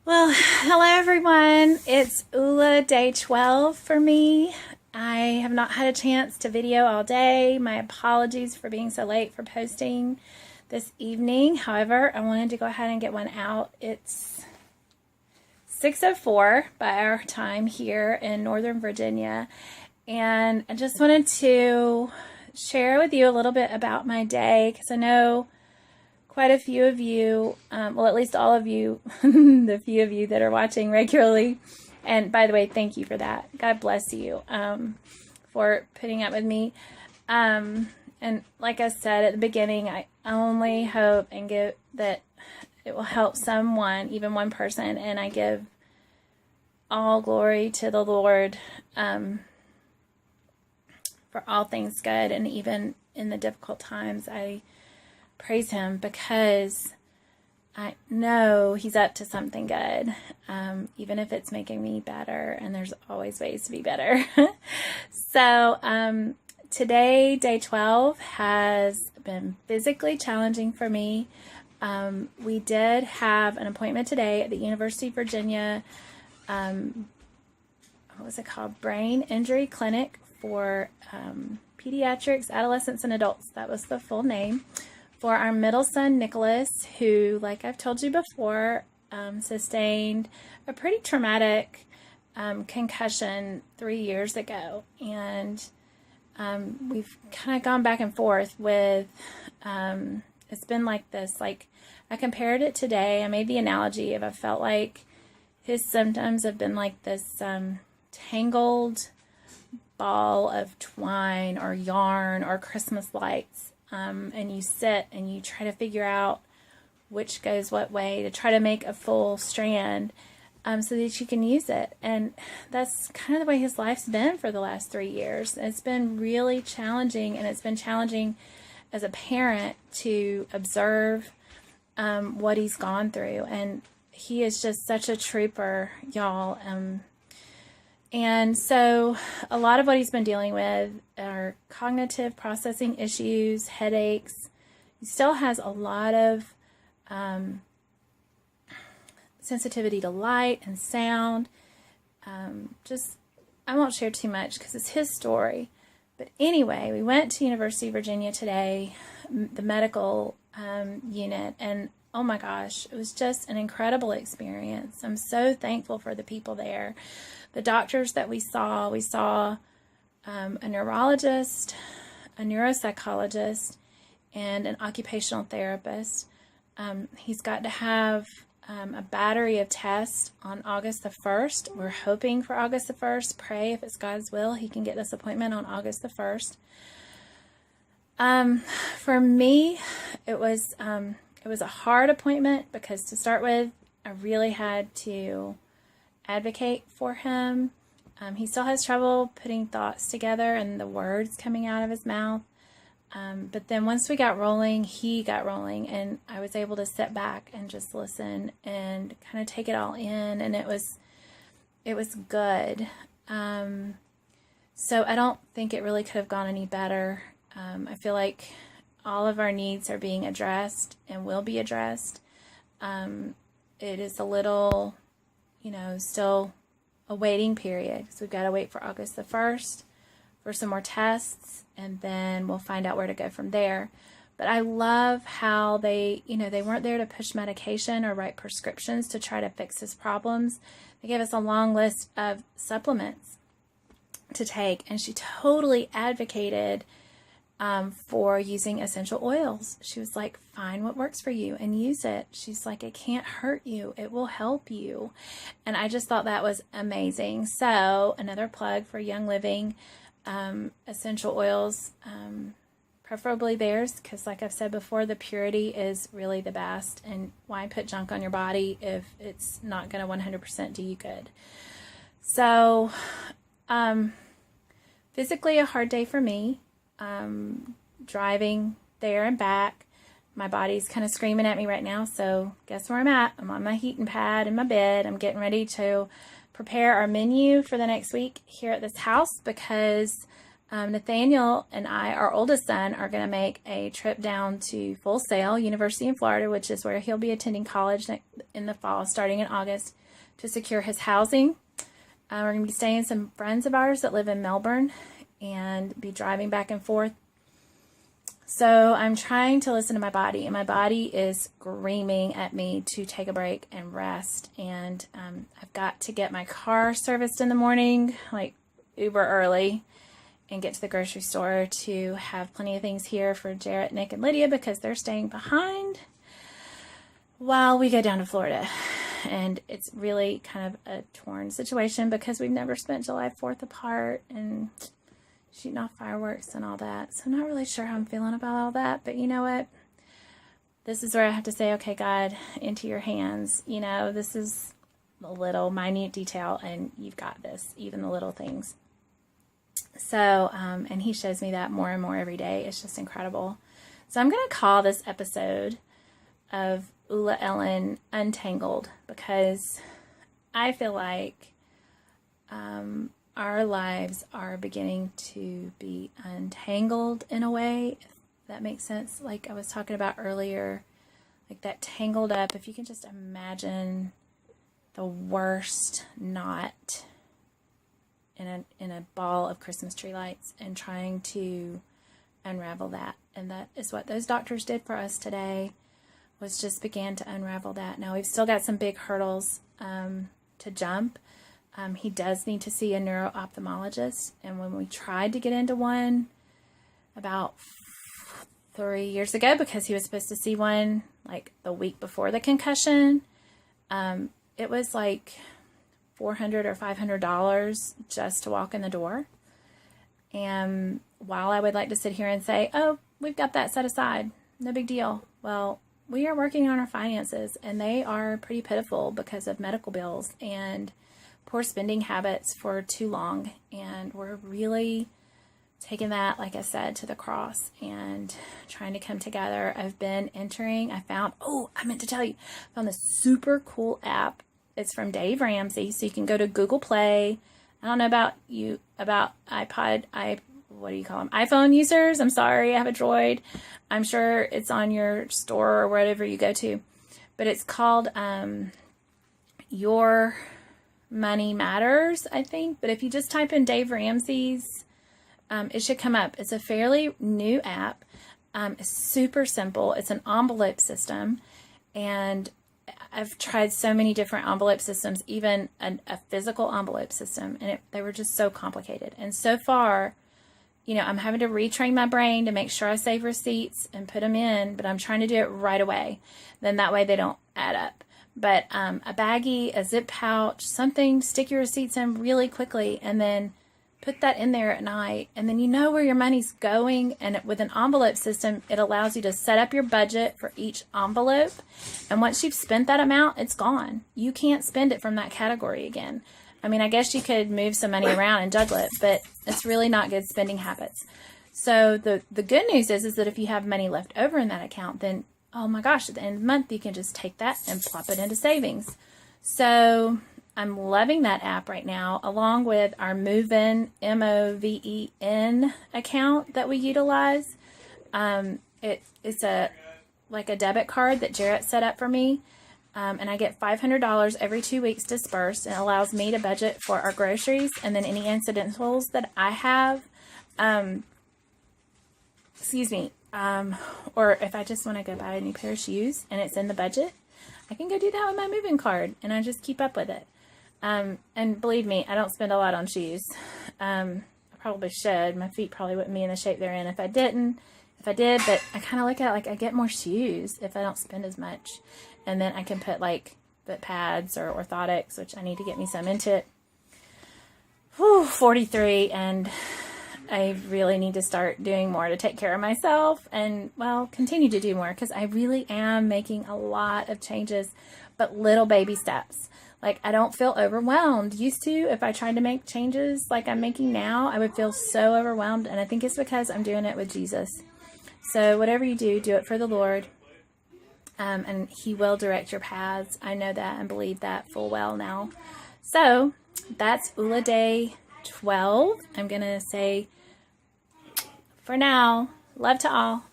Well, hello everyone. It's Oola day 12 for me. I have not had a chance to video all day. My apologies for being so late for posting this evening. However, I wanted to go ahead and get one out. It's 6:04 by our time here in Northern Virginia. And I just wanted to share with you a little bit about my day because I know quite a few of you, well, at least all of you, the few of you that are watching regularly. And by the way, thank you for that. God bless you for putting up with me. And like I said at the beginning, I only hope and give that it will help someone, even one person. And I give all glory to the Lord for all things good. And even in the difficult times, I praise him because I know he's up to something good, even if it's making me better, and there's always ways to be better. So today, day 12, has been physically challenging for me. We did have an appointment today at the University of Virginia, what was it called? Brain Injury Clinic for pediatrics, adolescents, and adults. That was the full name. For our middle son, Nicholas, who, like I've told you before, sustained a pretty traumatic concussion 3 years ago. And we've kind of gone back and forth with, it's been like this. Like, I compared it today. I made the analogy of I felt like his symptoms have been like this tangled ball of twine or yarn or Christmas lights. And you sit and you try to figure out which goes what way to try to make a full strand so that you can use it. And that's kind of the way his life's been for the last 3 years. It's been really challenging, and it's been challenging as a parent to observe what he's gone through. And he is just such a trooper, y'all. And so a lot of what he's been dealing with are cognitive processing issues, headaches. He still has a lot of sensitivity to light and sound. I won't share too much because it's his story. But anyway, we went to University of Virginia today, the medical unit, and oh my gosh, it was just an incredible experience. I'm so thankful for the people there. The doctors that we saw a neurologist, a neuropsychologist, and an occupational therapist. He's got to have a battery of tests on August the 1st. We're hoping for August the 1st. Pray if it's God's will, he can get this appointment on August the 1st. For me, it was a hard appointment because to start with, I really had to advocate for him. He still has trouble putting thoughts together and the words coming out of his mouth. But then once we got rolling, he got rolling, and I was able to sit back and just listen and kind of take it all in, and it was good. So I don't think it really could have gone any better. I feel like all of our needs are being addressed and will be addressed. It is a little, still a waiting period. So we've got to wait for August the 1st for some more tests, and then we'll find out where to go from there. But I love how they weren't there to push medication or write prescriptions to try to fix his problems. They gave us a long list of supplements to take, and she totally advocated for using essential oils. She was like, find what works for you and use it. She's like, it can't hurt you. It will help you. And I just thought that was amazing. So another plug for Young Living, essential oils, preferably theirs, because like I've said before, the purity is really the best. And why put junk on your body if it's not going to 100% do you good? So physically a hard day for me. Driving there and back. My body's kind of screaming at me right now, so guess where I'm at? I'm on my heating pad in my bed. I'm getting ready to prepare our menu for the next week here at this house because Nathaniel and I, our oldest son, are going to make a trip down to Full Sail University in Florida, which is where he'll be attending college in the fall, starting in August, to secure his housing. We're going to be staying with some friends of ours that live in Melbourne and be driving back and forth. So I'm trying to listen to my body, and my body is screaming at me to take a break and rest. And I've got to get my car serviced in the morning, like uber early, and get to the grocery store to have plenty of things here for Jarrett, Nick, and Lydia, because they're staying behind while we go down to Florida. And it's really kind of a torn situation because we've never spent July 4th apart and shooting off fireworks and all that. So I'm not really sure how I'm feeling about all that. But you know what? This is where I have to say, okay, God, into your hands. You know, this is a little minute detail, and you've got this, even the little things. So, and he shows me that more and more every day. It's just incredible. So I'm going to call this episode of Oola Ellen Untangled, because I feel like our lives are beginning to be untangled in a way, if that makes sense. Like I was talking about earlier, like that tangled up, if you can just imagine the worst knot in a ball of Christmas tree lights and trying to unravel that. And that is what those doctors did for us today, was just began to unravel that. Now we've still got some big hurdles to jump. He does need to see a neuro-ophthalmologist. And when we tried to get into one about 3 years ago, because he was supposed to see one like the week before the concussion, it was like $400 or $500 just to walk in the door. And while I would like to sit here and say, oh, we've got that set aside, no big deal. Well, we are working on our finances, and they are pretty pitiful because of medical bills and poor spending habits for too long. And we're really taking that, like I said, to the cross and trying to come together. I've been entering, I meant to tell you, I found this super cool app. It's from Dave Ramsey, so you can go to Google Play. I don't know about iPhone users. I'm sorry, I have a Droid. I'm sure it's on your store or wherever you go to. But it's called Your Money Matters, I think. But if you just type in Dave Ramsey's, it should come up. It's a fairly new app. It's super simple. It's an envelope system. And I've tried so many different envelope systems, even a physical envelope system, and they were just so complicated. And so far, you know, I'm having to retrain my brain to make sure I save receipts and put them in, but I'm trying to do it right away. Then that way they don't add up. But a baggie, a zip pouch, something, stick your receipts in really quickly, and then put that in there at night, and then you know where your money's going. And with an envelope system, it allows you to set up your budget for each envelope, and once you've spent that amount, it's gone. You can't spend it from that category again. I mean, I guess you could move some money around and juggle it, but it's really not good spending habits. So the good news is that if you have money left over in that account, then oh my gosh, at the end of the month you can just take that and plop it into savings. So I'm loving that app right now, along with our Moven, MOVEN account that we utilize. It's like a debit card that Jarrett set up for me, and I get $500 every 2 weeks dispersed, and it allows me to budget for our groceries and then any incidentals that I have. Or if I just want to go buy a new pair of shoes and it's in the budget, I can go do that with my Moven card, and I just keep up with it. And believe me, I don't spend a lot on shoes. I probably should. My feet probably wouldn't be in the shape they're in if I didn't. If I did, but I kind of look at it like I get more shoes if I don't spend as much. And then I can put like foot pads or orthotics, which I need to get me some into it. 43, and I really need to start doing more to take care of myself and, well, continue to do more, because I really am making a lot of changes, but little baby steps. Like, I don't feel overwhelmed. Used to, if I tried to make changes like I'm making now, I would feel so overwhelmed, and I think it's because I'm doing it with Jesus. So whatever you do, do it for the Lord, and He will direct your paths. I know that and believe that full well now. So that's Oola Day 12. I'm going to say, for now, love to all.